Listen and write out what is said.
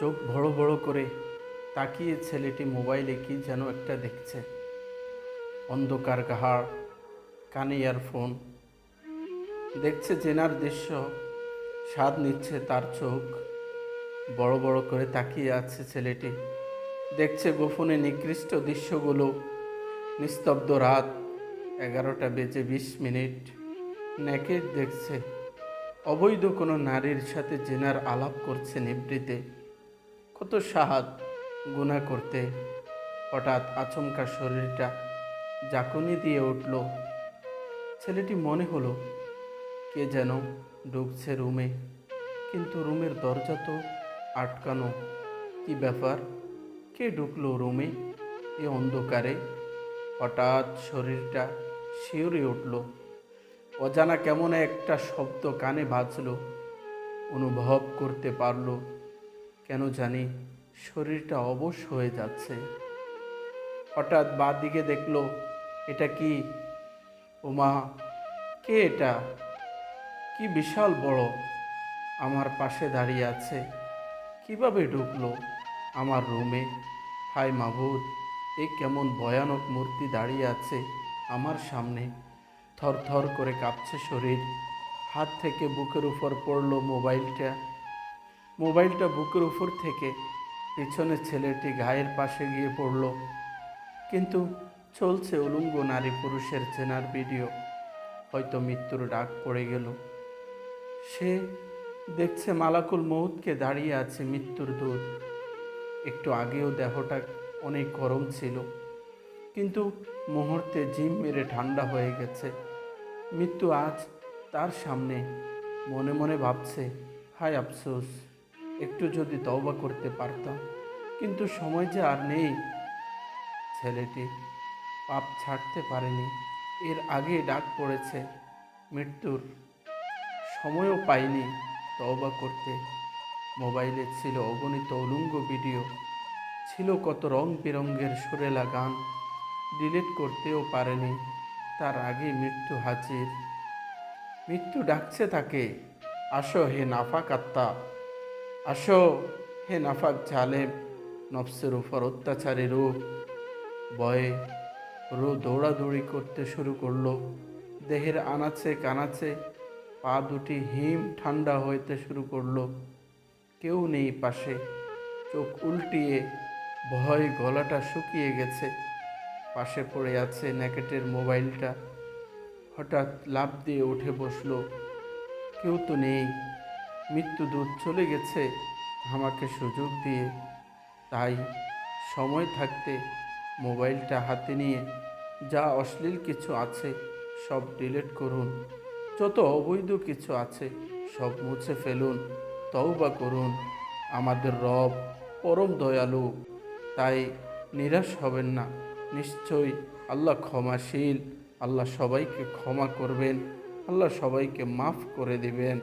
চোখ বড় বড় করে তাকিয়ে ছেলেটি মোবাইলে কি যেন একটা দেখছে। অন্ধকার ঘাড়, কানে ইয়ারফোন, দেখছে চেনার দৃশ্য, স্বাদ নিচ্ছে তার চোখ। বড় বড় করে তাকিয়ে আছে ছেলেটি, দেখছে গোপনে নিকৃষ্ট দৃশ্যগুলো। নিস্তব্ধ রাত, 11:20। নেকেড দেখছে, অবৈধ কোনো নারীর সাথে জেনার আলাপ করছে নিভৃতে। কত স্বাদ গুণা করতে। হঠাৎ আচমকা শরীরটা ঝাঁকুনি দিয়ে উঠল। ছেলেটি মনে হলো কে যেন ঢুকছে রুমে, কিন্তু রুমের দরজা তো আটকানো। কি ব্যাপার? কে ঢুকলো রুমে এ অন্ধকারে? হঠাৎ শরীরটা শিউরে উঠল। অজানা কেমন একটা শব্দ কানে বাজল। অনুভব করতে পারল কেন জানি শরীরটা অবশ হয়ে যাচ্ছে। হঠাৎ বাঁ দিকে দেখল, এটা কি? ওমা, কে এটা? কি বিশাল বড় আমার পাশে দাঁড়িয়ে আছে! কিভাবে ঢুকলো আমার রুমে? হায় মাবুদ, এ কেমন ভয়ানক মূর্তি দাঁড়িয়ে আছে আমার সামনে। থর থর করে কাঁপছে শরীর। হাত থেকে বুকের উপর পড়ল মোবাইলটা বুকের উপর থেকে পিছনে ছেলেটি গায়ের পাশে গিয়ে পড়ল। কিন্তু চলছে উলঙ্গ নারী পুরুষের চেনার ভিডিও। হয়তো মৃত্যুর ডাক পড়ে গেল। সে দেখছে মালাকুল মউতকে দাঁড়িয়ে আছে মৃত্যুর দূত। একটু আগেও দেহটা অনেক গরম ছিল, কিন্তু মুহূর্তে জিম মেরে ঠান্ডা হয়ে গেছে। মৃত্যু আজ তার সামনে। মনে মনে ভাবছে, হায় আফসোস, একটু যদি তওবা করতে পারতাম, কিন্তু সময় যে আর নেই। ছেলেটি পাপ ছাড়তে পারেনি। এর আগে ডাক পড়েছে মৃত্যুর, সময়ও পাইনি তওবা করতে। মোবাইলে ছিল অগণিত উলঙ্গ ভিডিও, ছিল কত রং বেরঙের সুরেলা গান। ডিলিট করতেও পারেনি। তার আগে মৃত্যু হাজির। মৃত্যু ডাকছে তাকে, আসো হে নাফাক আত্মা, আসো হে নাফাক জালেম, নফসের উপর অত্যাচারী রূপ। ভয়ে দৌড়াদৌড়ি করতে শুরু করলো। দেহের আনাচে কানাচে পা দুটি হিম ঠান্ডা হইতে শুরু করলো। কেউ নেই পাশে। চোখ উল্টিয়ে ভয় গলাটা শুকিয়ে গেছে। পাশে পড়ে আছে নেকেটের মোবাইলটা। হঠাৎ লাফ দিয়ে উঠে বসলো। কেউ তো নেই। মৃত্যুদূত চলে গেছে আমাকে সুযোগ দিয়ে। তাই সময় থাকতে মোবাইলটা হাতে নিয়ে যা অশ্লীল কিছু আছে সব ডিলিট করুন। যত অবৈধ কিছু আছে সব মুছে ফেলুন। তওবা করুন। আমাদের রব পরম দয়ালু, তাই নিরাশ হবেন না। নিশ্চয়ই আল্লাহ ক্ষমাশীল। আল্লাহ সবাইকে ক্ষমা করবেন। আল্লাহ সবাইকে মাফ করে দিবেন।